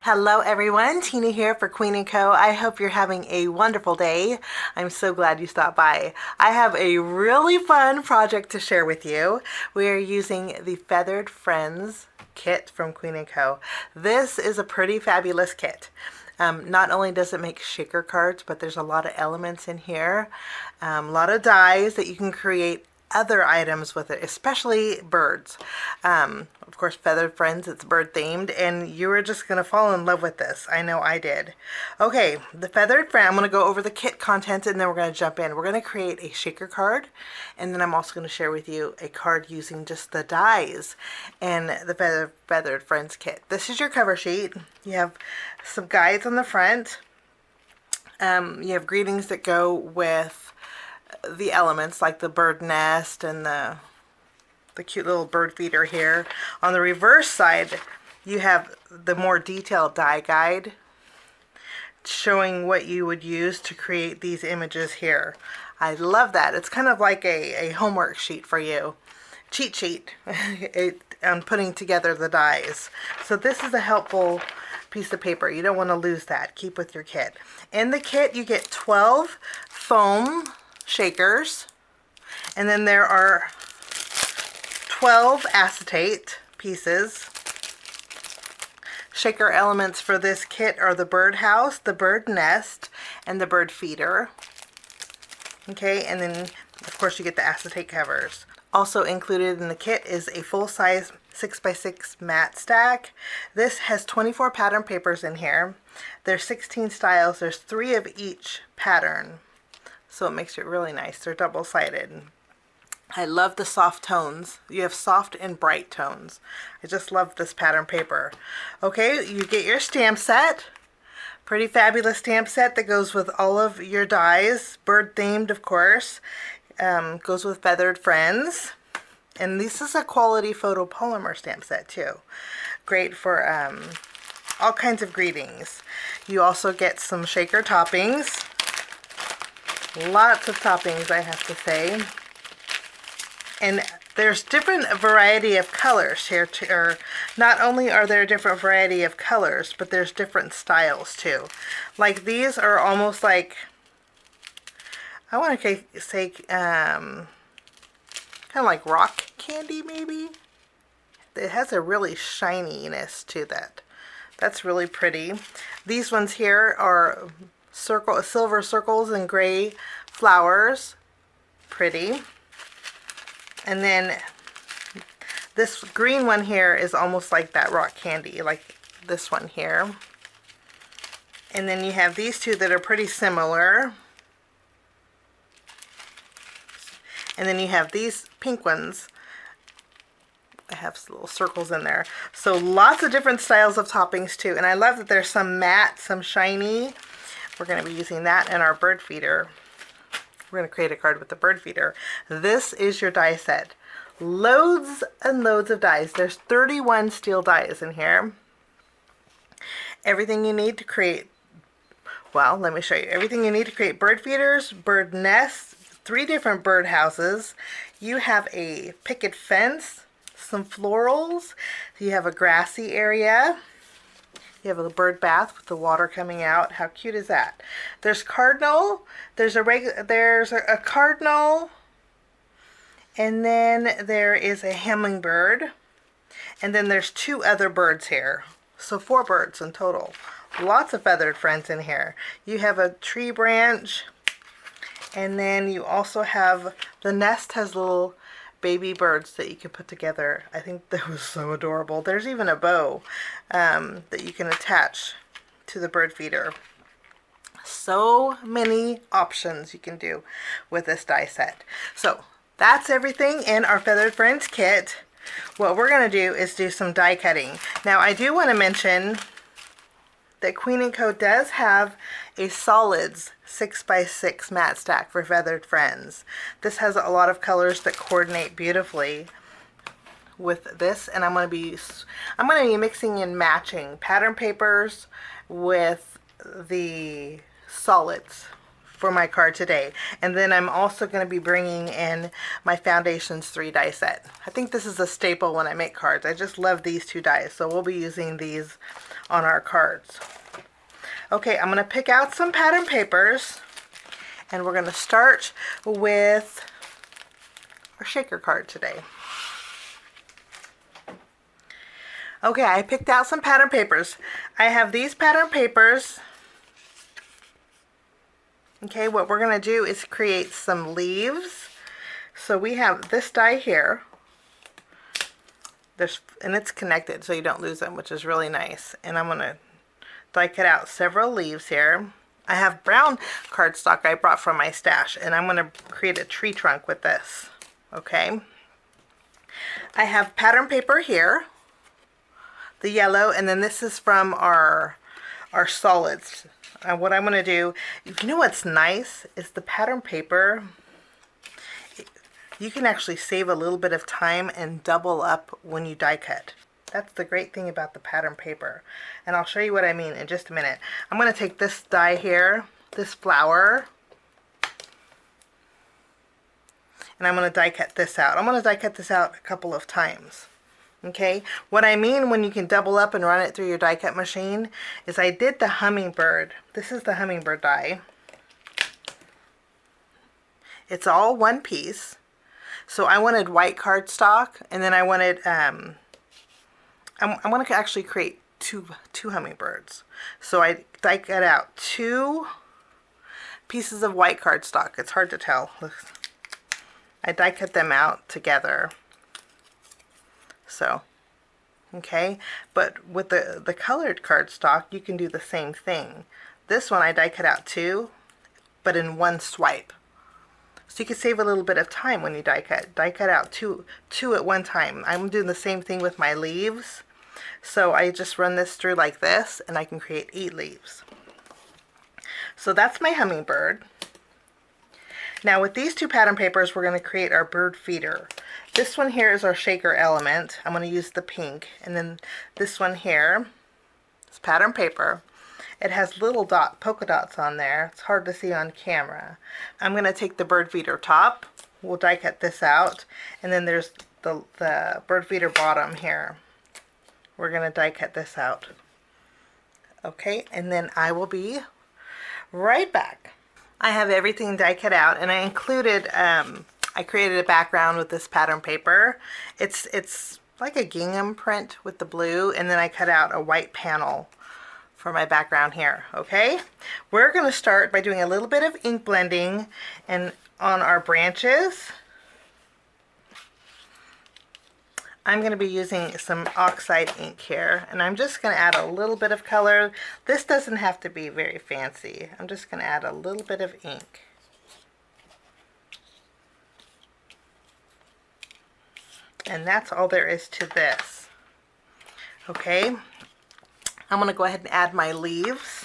Hello everyone, Tina here for Queen & Co. I hope you're having a wonderful day. I'm so glad you stopped by. I have a really fun project to share with you. We are using the Feathered Friends kit from Queen & Co. This is a pretty fabulous kit. Not only does it make shaker cards, but there's a lot of elements in here. A lot of dies that you can create other items with it, especially birds. Of course, Feathered Friends, it's bird themed, and you are just going to fall in love with this. I know I did. Okay, the Feathered Friend, I'm going to go over the kit contents and then we're going to jump in. We're going to create a shaker card, and then I'm also going to share with you a card using just the dies and the Feathered Friends kit. This is your cover sheet. You have some guides on the front. You have greetings that go with the elements, like the bird nest and the cute little bird feeder here. On the reverse side, you have the more detailed die guide showing what you would use to create these images here. I love that. It's kind of like a homework sheet for you. Cheat sheet on putting together the dies. So this is a helpful piece of paper. You don't want to lose that. Keep with your kit. In the kit, you get 12 foam shakers, and then there are 12 acetate pieces. Shaker elements for this kit are the birdhouse, the bird nest, and the bird feeder. Okay, and then of course you get the acetate covers. Also included in the kit is a full-size 6x6 mat stack. This has 24 pattern papers in here. There's 16 styles. There's 3 of each pattern. So it makes it really nice. They're double-sided. I love the soft tones. You have soft and bright tones. I just love this pattern paper. Okay, you get your stamp set. Pretty fabulous stamp set that goes with all of your dies. Bird themed, of course. Goes with Feathered Friends. And this is a quality photopolymer stamp set too. Great for all kinds of greetings. You also get some shaker toppings. Lots of toppings, I have to say. And there's different variety of colors here too. Or not only are there different variety of colors, but there's different styles too. Like these are almost like, I want to say kind of like rock candy maybe. It has a really shininess to that. That's really pretty. These ones here are silver circles and gray flowers. Pretty. And then this green one here is almost like that rock candy, like this one here. And then you have these two that are pretty similar. And then you have these pink ones. I have little circles in there. So lots of different styles of toppings too. And I love that there's some matte, some shiny. We're going to be using that in our bird feeder. We're going to create a card with the bird feeder. This is your die set. Loads and loads of dies. There's 31 steel dies in here. Everything you need to create, well, let me show you. Everything you need to create bird feeders, bird nests, 3 different bird houses. You have a picket fence, some florals. You have a grassy area. You have a bird bath with the water coming out. How cute is that? There's cardinal. There's a cardinal, and then there is a hummingbird, and then there's 2 other birds here. So 4 birds in total. Lots of Feathered Friends in here. You have a tree branch, and then you also have the nest has little baby birds that you can put together. I think that was so adorable. There's even a bow that you can attach to the bird feeder. So many options you can do with this die set. So that's everything in our Feathered Friends kit. What we're going to do is do some die cutting. Now I do want to mention that Queen & Co. does have a solids 6x6 mat stack for Feathered Friends. This has a lot of colors that coordinate beautifully with this, and I'm going to be mixing and matching pattern papers with the solids for my card today. And then I'm also going to be bringing in my Foundations 3 die set. I think this is a staple when I make cards. I just love these 2 dies, so we'll be using these on our cards. Okay, I'm going to pick out some pattern papers, and we're going to start with our shaker card today. Okay, I picked out some pattern papers. I have these pattern papers. Okay, what we're going to do is create some leaves. So we have this die here. And it's connected so you don't lose them, which is really nice. And I'm going to die cut out several leaves here. I have brown cardstock I brought from my stash, and I'm going to create a tree trunk with this. Okay. I have pattern paper here, the yellow, and then this is from our solids. What I'm going to do, you know what's nice is the pattern paper. You can actually save a little bit of time and double up when you die cut. That's the great thing about the pattern paper. And I'll show you what I mean in just a minute. I'm going to take this die here, this flower, and I'm going to die cut this out. I'm going to die cut this out a couple of times. Okay, what I mean when you can double up and run it through your die cut machine is I did the hummingbird. This is the hummingbird die. It's all one piece. So I wanted white cardstock, and then I wanted, I want to actually create two hummingbirds. So I die cut out 2 pieces of white cardstock. It's hard to tell. I die cut them out together. So, okay, but with the colored cardstock, you can do the same thing. This one I die cut out 2, but in one swipe. So you can save a little bit of time when you die cut. Die cut out two at one time. I'm doing the same thing with my leaves. So I just run this through like this, and I can create 8 leaves. So that's my hummingbird. Now with these 2 pattern papers, we're going to create our bird feeder. This one here is our shaker element. I'm going to use the pink. And then this one here is pattern paper. It has little polka dots on there. It's hard to see on camera. I'm going to take the bird feeder top. We'll die cut this out. And then there's the bird feeder bottom here. We're going to die cut this out. Okay, and then I will be right back. I have everything die cut out, and I included, I created a background with this pattern paper. It's like a gingham print with the blue, and then I cut out a white panel for my background here. Okay, we're going to start by doing a little bit of ink blending and on our branches. I'm going to be using some oxide ink here, and I'm just going to add a little bit of color. This doesn't have to be very fancy. I'm just going to add a little bit of ink. And that's all there is to this. Okay, I'm going to go ahead and add my leaves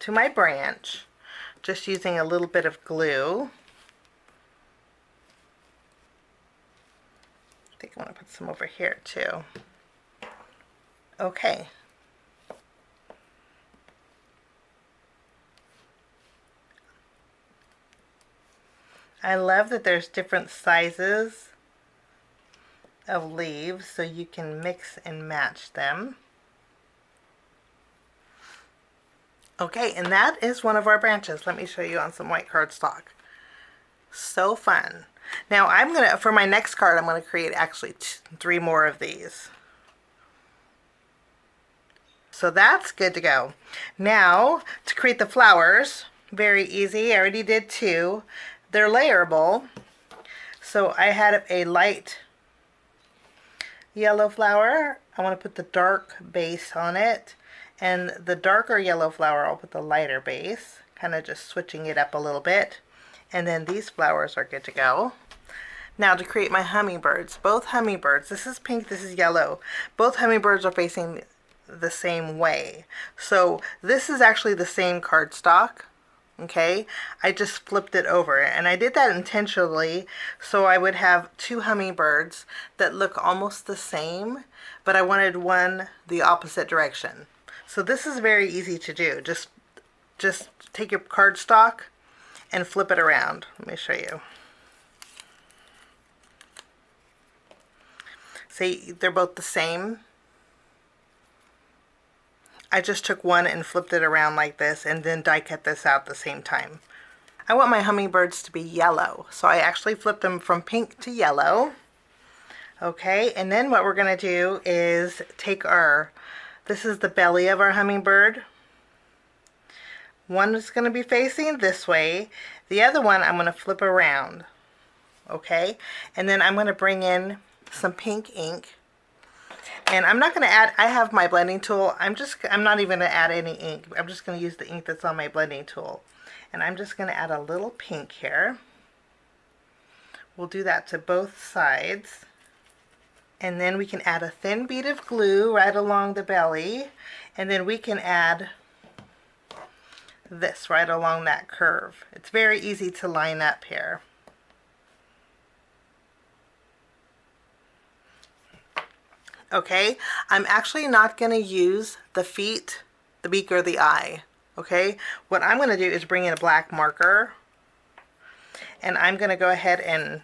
to my branch, just using a little bit of glue. I think I want to put some over here too. Okay. I love that there's different sizes of leaves so you can mix and match them. Okay, and that is one of our branches. Let me show you on some white cardstock. So fun. Now I'm going to, for my next card, I'm going to create actually 3 more of these. So that's good to go. Now to create the flowers, very easy. I already did 2. They're layerable. So I had a light yellow flower. I want to put the dark base on it. And the darker yellow flower, I'll put the lighter base, kind of just switching it up a little bit. And then these flowers are good to go. Now to create my hummingbirds, both hummingbirds, this is pink, this is yellow. Both hummingbirds are facing the same way. So this is actually the same cardstock. Okay, I just flipped it over, and I did that intentionally so I would have 2 hummingbirds that look almost the same, but I wanted one the opposite direction. So this is very easy to do. Just take your cardstock and flip it around. Let me show you. See, they're both the same. I just took one and flipped it around like this and then die cut this out at the same time. I want my hummingbirds to be yellow, so I actually flipped them from pink to yellow. Okay, and then what we're going to do is take this is the belly of our hummingbird. One is going to be facing this way. The other one I'm going to flip around. Okay, and then I'm going to bring in some pink ink. And I'm not going to add, I have my blending tool. I'm not even going to add any ink. I'm just going to use the ink that's on my blending tool. And I'm just going to add a little pink here. We'll do that to both sides. And then we can add a thin bead of glue right along the belly. And then we can add this right along that curve. It's very easy to line up here. Okay, I'm actually not going to use the feet, the beak, or the eye. Okay, what I'm going to do is bring in a black marker, and I'm going to go ahead and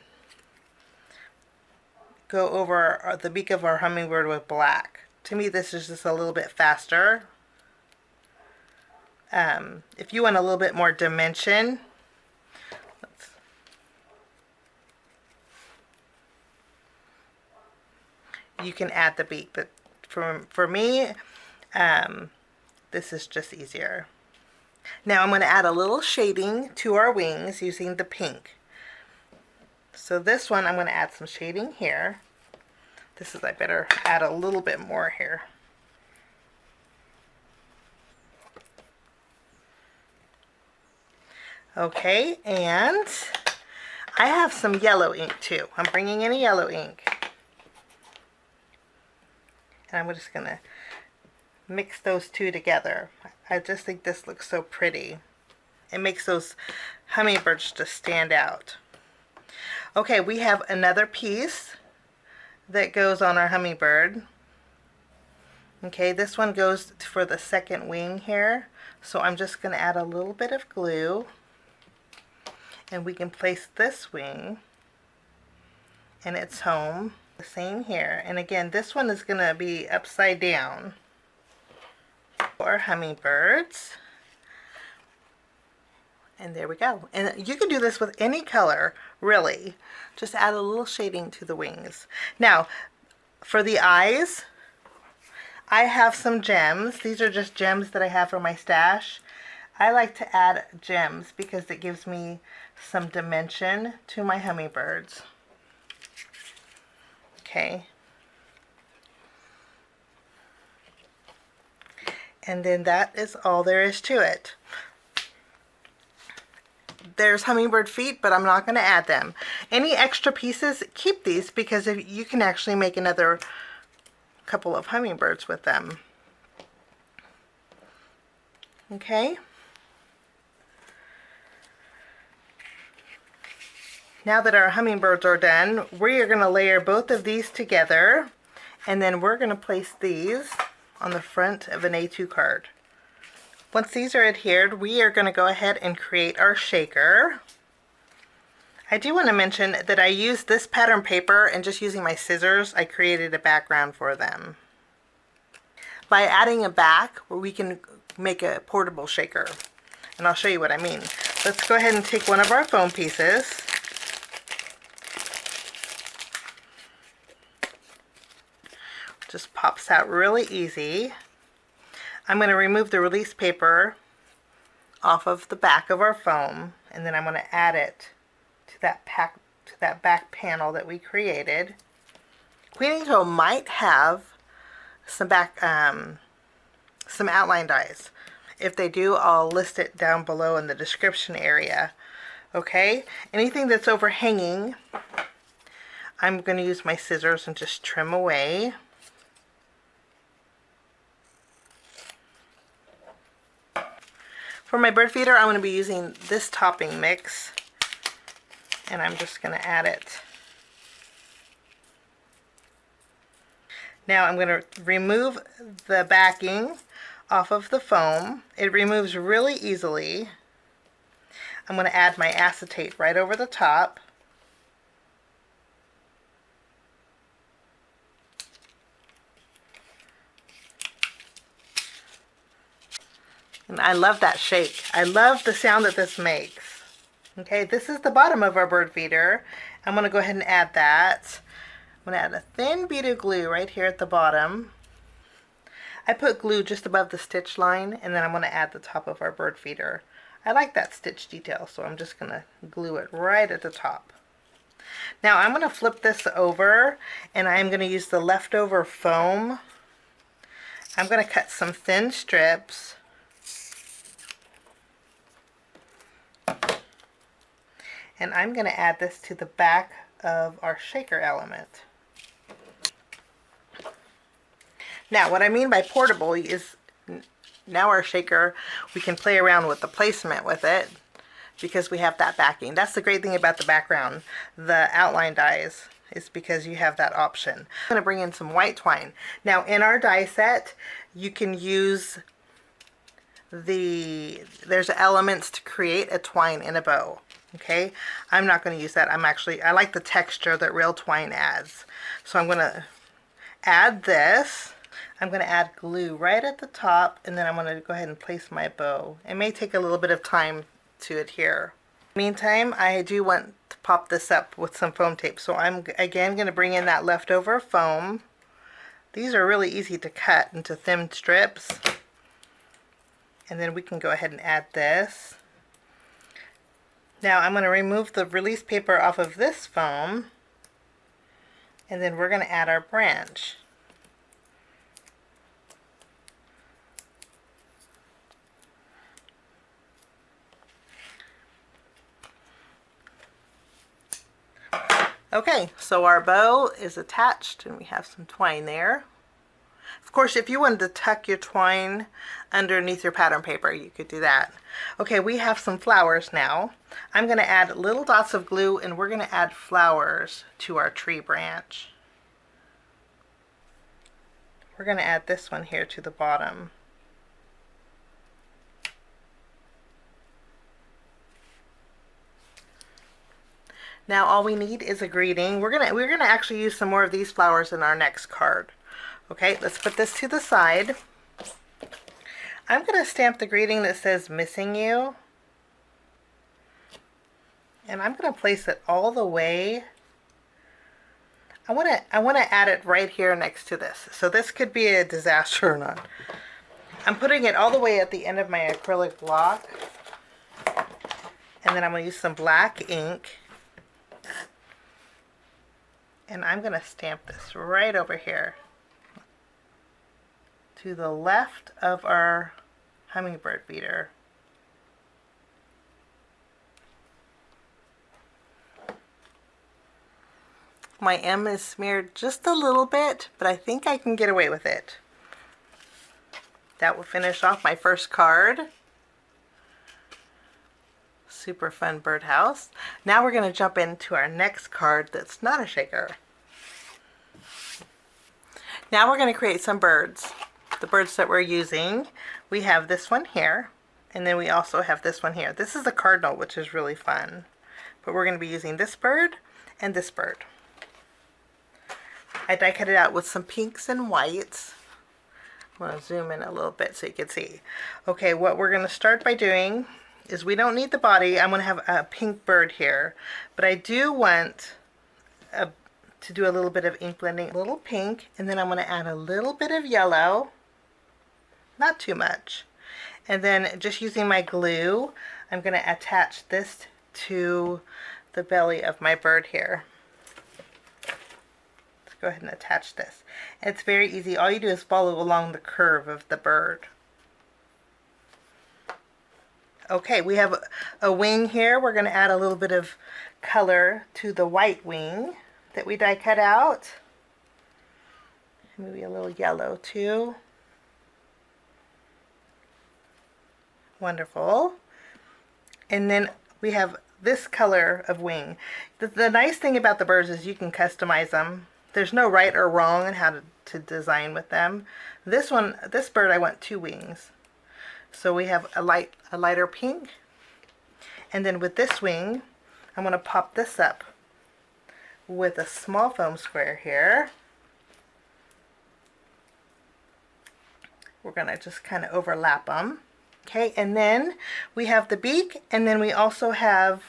go over the beak of our hummingbird with black. To me, this is just a little bit faster. If you want a little bit more dimension, you can add the beak, but for me, this is just easier. Now I'm going to add a little shading to our wings using the pink. So this one I'm going to add some shading here. I better add a little bit more here. Okay, and I have some yellow ink too. I'm bringing in a yellow ink. And I'm just going to mix those two together. I just think this looks so pretty. It makes those hummingbirds just stand out. Okay, we have another piece that goes on our hummingbird. Okay, this one goes for the second wing here. So I'm just going to add a little bit of glue. And we can place this wing in its home. The same here, and again this one is going to be upside down for hummingbirds. And there we go. And you can do this with any color, really. Just add a little shading to the wings. Now for the eyes, I have some gems. These are just gems that I have from my stash. I like to add gems because it gives me some dimension to my hummingbirds. Okay. And then that is all there is to it. There's hummingbird feet, but I'm not going to add them. Any extra pieces, keep these because you can actually make another couple of hummingbirds with them. Okay. Now that our hummingbirds are done, we are going to layer both of these together, and then we're going to place these on the front of an A2 card. Once these are adhered, we are going to go ahead and create our shaker. I do want to mention that I used this pattern paper, and just using my scissors, I created a background for them. By adding a back, we can make a portable shaker, and I'll show you what I mean. Let's go ahead and take one of our foam pieces. Just pops out really easy. I'm going to remove the release paper off of the back of our foam, and then I'm going to add it to that back panel that we created. Queen Toe might have some some outline dies. If they do, I'll list it down below in the description area. Okay, anything that's overhanging, I'm going to use my scissors and just trim away. For my bird feeder, I'm going to be using this topping mix, and I'm just going to add it. Now I'm going to remove the backing off of the foam. It removes really easily. I'm going to add my acetate right over the top. And I love that shake. I love the sound that this makes. Okay, this is the bottom of our bird feeder. I'm going to go ahead and add that. I'm going to add a thin bead of glue right here at the bottom. I put glue just above the stitch line, and then I'm going to add the top of our bird feeder. I like that stitch detail, so I'm just going to glue it right at the top. Now I'm going to flip this over, and I'm going to use the leftover foam. I'm going to cut some thin strips. And I'm going to add this to the back of our shaker element. Now, what I mean by portable is now our shaker, we can play around with the placement with it because we have that backing. That's the great thing about the background, the outline dies, is because you have that option. I'm going to bring in some white twine. Now, in our die set, you can use there's elements to create a twine in a bow. Okay, I'm not going to use that. I like the texture that real twine adds. So I'm going to add this. I'm going to add glue right at the top, and then I'm going to go ahead and place my bow. It may take a little bit of time to adhere. Meantime, I do want to pop this up with some foam tape. So I'm again going to bring in that leftover foam. These are really easy to cut into thin strips. And then we can go ahead and add this. Now I'm going to remove the release paper off of this foam, and then we're going to add our branch. Okay, so our bow is attached and we have some twine there. Of course, if you wanted to tuck your twine underneath your pattern paper, you could do that. Okay, we have some flowers now. I'm going to add little dots of glue, and we're going to add flowers to our tree branch. We're going to add this one here to the bottom. Now all we need is a greeting. We're gonna actually use some more of these flowers in our next card. Okay, let's put this to the side. I'm going to stamp the greeting that says missing you. And I'm going to place it all the way. I want to add it right here next to this. So this could be a disaster or not. I'm putting it all the way at the end of my acrylic block. And then I'm going to use some black ink. And I'm going to stamp this right over here, to the left of our hummingbird feeder. My M is smeared just a little bit, but I think I can get away with it. That will finish off my first card. Super fun birdhouse. Now we're going to jump into our next card that's not a shaker. Now we're going to create some birds. The birds that we're using, we have this one here, and then we also have this one here. This is a cardinal, which is really fun, but we're going to be using this bird and this bird. I die cut it out with some pinks and whites. I'm going to zoom in a little bit so you can see. Okay, what we're going to start by doing is, we don't need the body. I'm going to have a pink bird here, but I do want to do a little bit of ink blending, a little pink, and then I'm going to add a little bit of yellow. Not too much. And then just using my glue, I'm going to attach this to the belly of my bird here. Let's go ahead and attach this. And it's very easy. All you do is follow along the curve of the bird. Okay, we have a wing here. We're going to add a little bit of color to the white wing that we die cut out. Maybe a little yellow too. Wonderful. And then we have this color of wing. The nice thing about the birds is you can customize them. There's no right or wrong in how to design with them. This bird, I want 2 wings. So we have a lighter pink. And then with this wing, I'm going to pop this up with a small foam square here. We're going to just kind of overlap them. Okay, and then we have the beak, and then we also have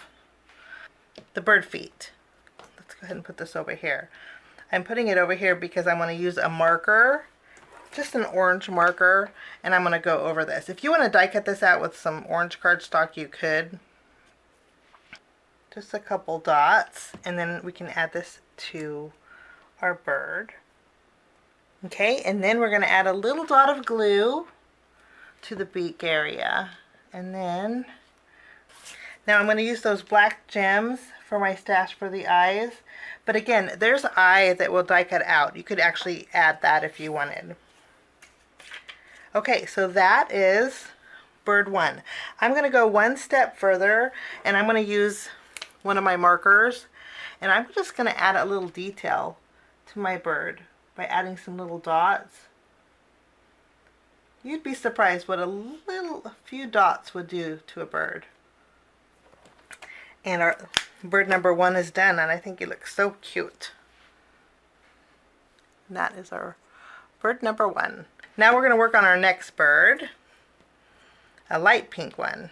the bird feet. Let's go ahead and put this over here. I'm putting it over here because I want to use a marker, just an orange marker, and I'm going to go over this. If you want to die cut this out with some orange cardstock, you could. Just a couple dots, and then we can add this to our bird. Okay, and then we're going to add a little dot of glue to the beak area. And then, now I'm going to use those black gems for my stash for the eyes. But again, there's eye that will die cut out. You could actually add that if you wanted. Okay, so that is bird one. I'm going to go one step further, and I'm going to use one of my markers, and I'm just going to add a little detail to my bird by adding some little dots. You'd be surprised what a few dots would do to a bird. And our bird number one is done, and I think he looks so cute. And that is our bird number one. Now we're going to work on our next bird, a light pink one.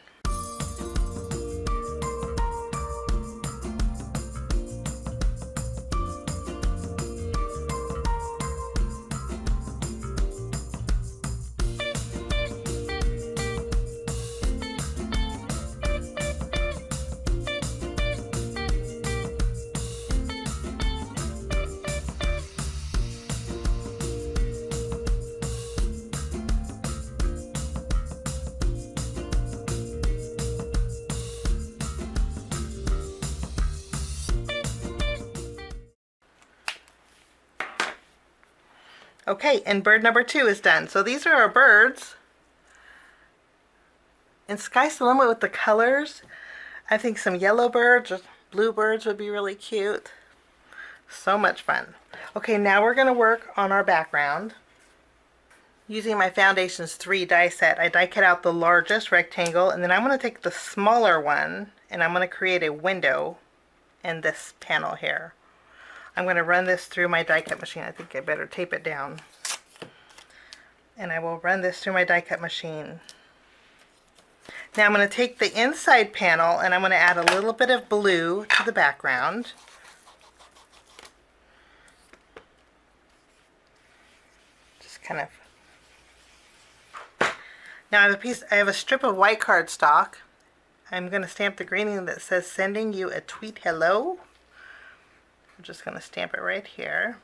Okay, and bird number two is done. So these are our birds. And sky's the limit with the colors. I think some yellow birds or blue birds would be really cute. So much fun. Okay, now we're going to work on our background. Using my Foundations 3 die set, I die cut out the largest rectangle, and then I'm going to take the smaller one, and I'm going to create a window in this panel here. I'm going to run this through my die cut machine. I think I better tape it down. And I will run this through my die cut machine. Now I'm going to take the inside panel and I'm going to add a little bit of blue to the background. Just kind of. Now I have a strip of white cardstock. I'm going to stamp the greeting that says "Sending you a tweet hello." I'm just going to stamp it right here.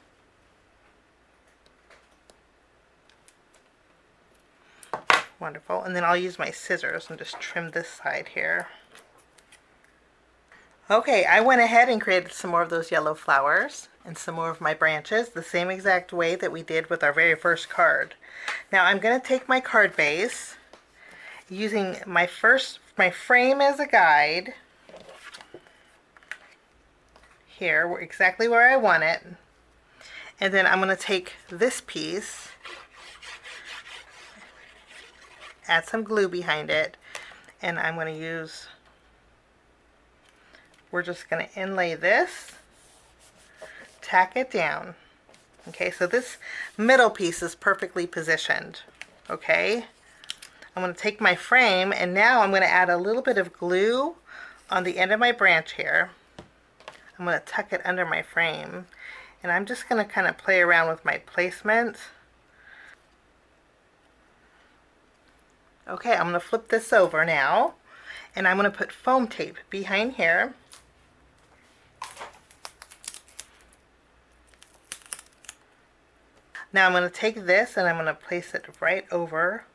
Wonderful. And then I'll use my scissors and just trim this side here. Okay, I went ahead and created some more of those yellow flowers and some more of my branches the same exact way that we did with our very first card. Now I'm going to take my card base, using my frame as a guide. Here, exactly where I want it. And then I'm going to take this piece, add some glue behind it, and I'm going to use, we're just going to inlay this, tack it down. Okay, so this middle piece is perfectly positioned. Okay, I'm going to take my frame, and now I'm going to add a little bit of glue on the end of my branch here. I'm going to tuck it under my frame, and I'm just going to kind of play around with my placement. Okay, I'm going to flip this over now, and I'm going to put foam tape behind here. Now I'm going to take this and I'm going to place it right over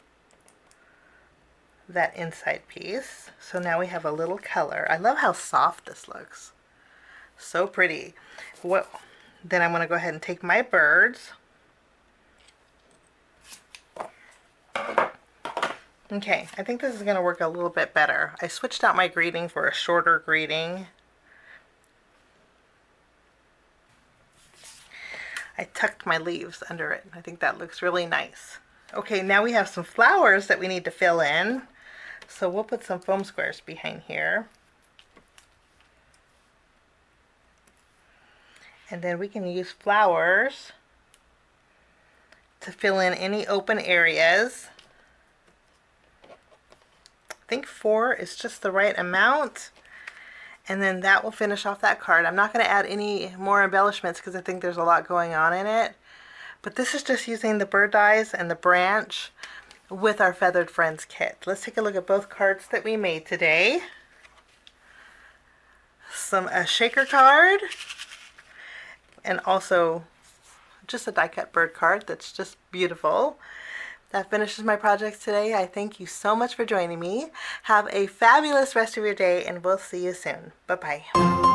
that inside piece. So now we have a little color. I love how soft this looks. So pretty. Then I'm going to go ahead and take my birds. Okay, I think this is going to work a little bit better. I switched out my greeting for a shorter greeting. I tucked my leaves under it. I think that looks really nice. Okay, now we have some flowers that we need to fill in. So we'll put some foam squares behind here. And then we can use flowers to fill in any open areas. think 4 is just the right amount. And then that will finish off that card. I'm not going to add any more embellishments because I think there's a lot going on in it. But this is just using the bird dies and the branch with our Feathered Friends kit. Let's take a look at both cards that we made today. A shaker card, and also just a die cut bird card that's just beautiful. That finishes my project today. I thank you so much for joining me. Have a fabulous rest of your day, and we'll see you soon. Bye-bye.